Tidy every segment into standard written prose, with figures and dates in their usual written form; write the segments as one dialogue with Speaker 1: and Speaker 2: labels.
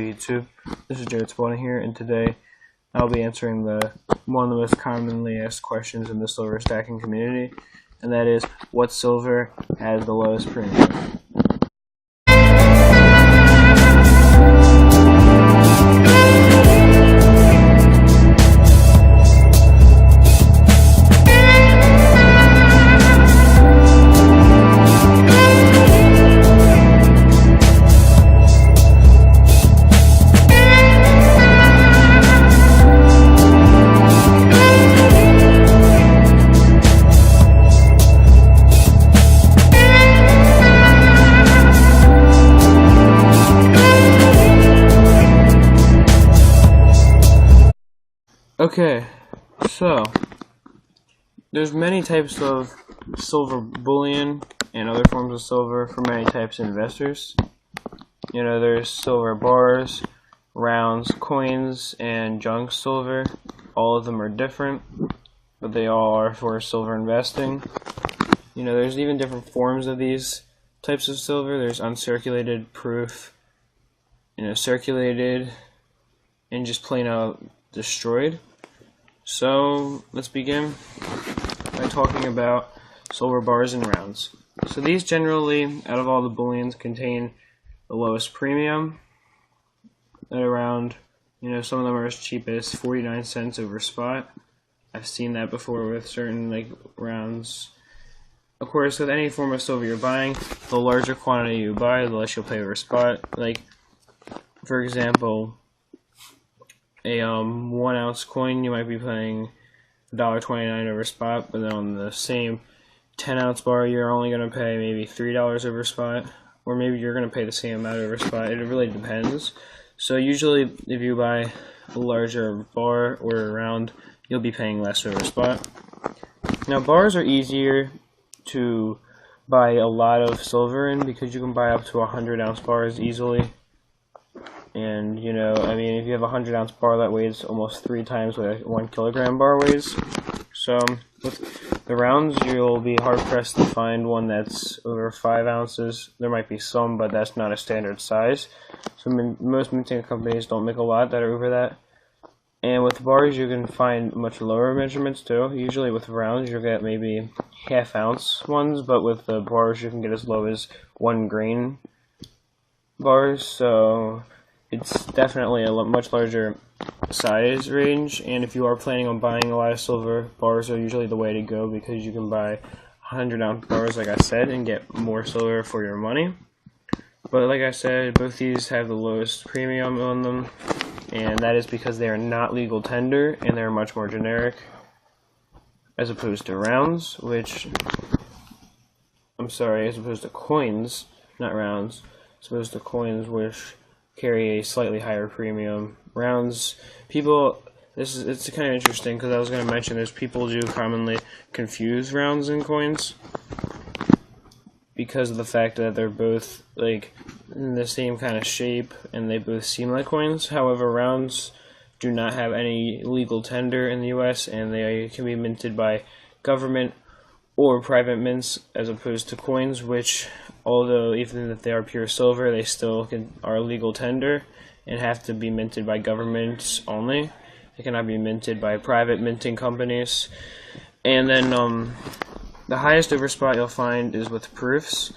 Speaker 1: YouTube. This is Jared Spawning here, and today I'll be answering one of the most commonly asked questions in the silver stacking community, and that is, what silver has the lowest premium? Okay, so there's many types of silver bullion and other forms of silver for many types of investors. You know, there's silver bars, rounds, coins, and junk silver. All of them are different, but they all are for silver investing. You know, there's even different forms of these types of silver. There's uncirculated, proof, circulated, and just plain out destroyed. So let's begin by talking about silver bars and rounds. So these generally, out of all the bullions, contain the lowest premium at around, some of them are as cheap as 49 cents over spot. I've seen that before with certain rounds. Of course, with any form of silver you're buying, the larger quantity you buy, the less you'll pay over spot. For example, a 1 ounce coin, you might be paying $1.29 over spot, but then on the same 10 ounce bar, you're only going to pay maybe $3 over spot, or maybe you're going to pay the same amount over spot. It really depends. So usually, if you buy a larger bar or a round, you'll be paying less over spot. Now, bars are easier to buy a lot of silver in because you can buy up to 100 ounce bars easily. And, if you have a 100 ounce bar, that weighs almost 3 times what a 1 kilogram bar weighs. So, with the rounds, you'll be hard pressed to find one that's over 5 ounces. There might be some, but that's not a standard size. So, most minting companies don't make a lot that are over that. And with bars, you can find much lower measurements too. Usually with rounds, you'll get maybe half ounce ones, but with the bars, you can get as low as 1 grain bars. So it's definitely a much larger size range, and if you are planning on buying a lot of silver, bars are usually the way to go because you can buy 100 ounce bars, like I said, and get more silver for your money. But like I said, both these have the lowest premium on them, and that is because they are not legal tender and they're much more generic as opposed to rounds, as opposed to coins, not rounds, as opposed to coins, which carry a slightly higher premium. Rounds, it's kind of interesting because I was going to mention there's people do commonly confuse rounds and coins because of the fact that they're both in the same kind of shape and they both seem like coins. However, rounds do not have any legal tender in the US and they can be minted by government or private mints as opposed to coins, which, although even if they are pure silver, they still are legal tender and have to be minted by governments only. They cannot be minted by private minting companies. And then the highest over spot you'll find is with proofs.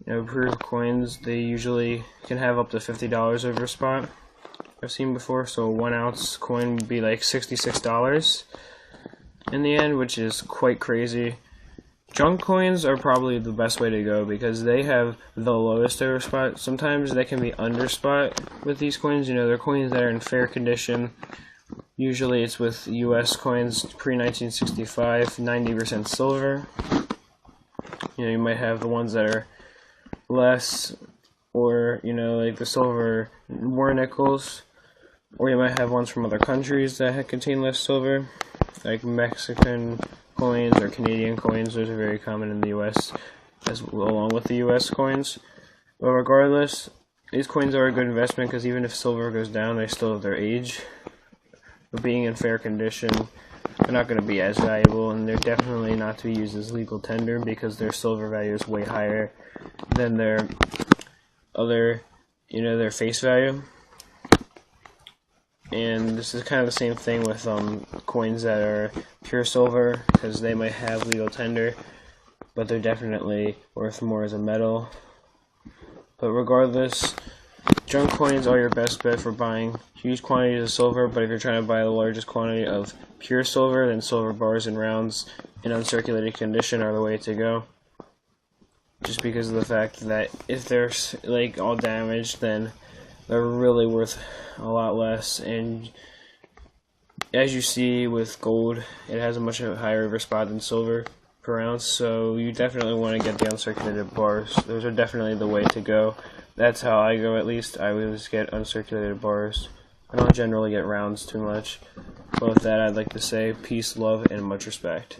Speaker 1: Proof coins, they usually can have up to $50 over spot. I've seen before, so a 1 ounce coin would be like $66 in the end, which is quite crazy. Junk coins are probably the best way to go because they have the lowest over spot. Sometimes they can be under spot with these coins. They're coins that are in fair condition. Usually it's with US coins pre-1965, 90% silver. You might have the ones that are less, or, like the silver war nickels. Or you might have ones from other countries that contain less silver, like Mexican coins or Canadian coins. Those are very common in the US, along with the US coins. But regardless, these coins are a good investment because even if silver goes down, they still have their age. But being in fair condition, they're not going to be as valuable, and they're definitely not to be used as legal tender because their silver value is way higher than their other, their face value. And this is kind of the same thing with coins that are pure silver, because they might have legal tender, but they're definitely worth more as a metal. But regardless, junk coins are your best bet for buying huge quantities of silver, but if you're trying to buy the largest quantity of pure silver, then silver bars and rounds in uncirculated condition are the way to go. Just because of the fact that if they're like all damaged, then they're really worth a lot less. And as you see with gold, it has a much higher river spot than silver per ounce, so you definitely want to get the uncirculated bars. Those are definitely the way to go. That's how I go, at least. I always get uncirculated bars. I don't generally get rounds too much. But with that, I'd like to say peace, love, and much respect.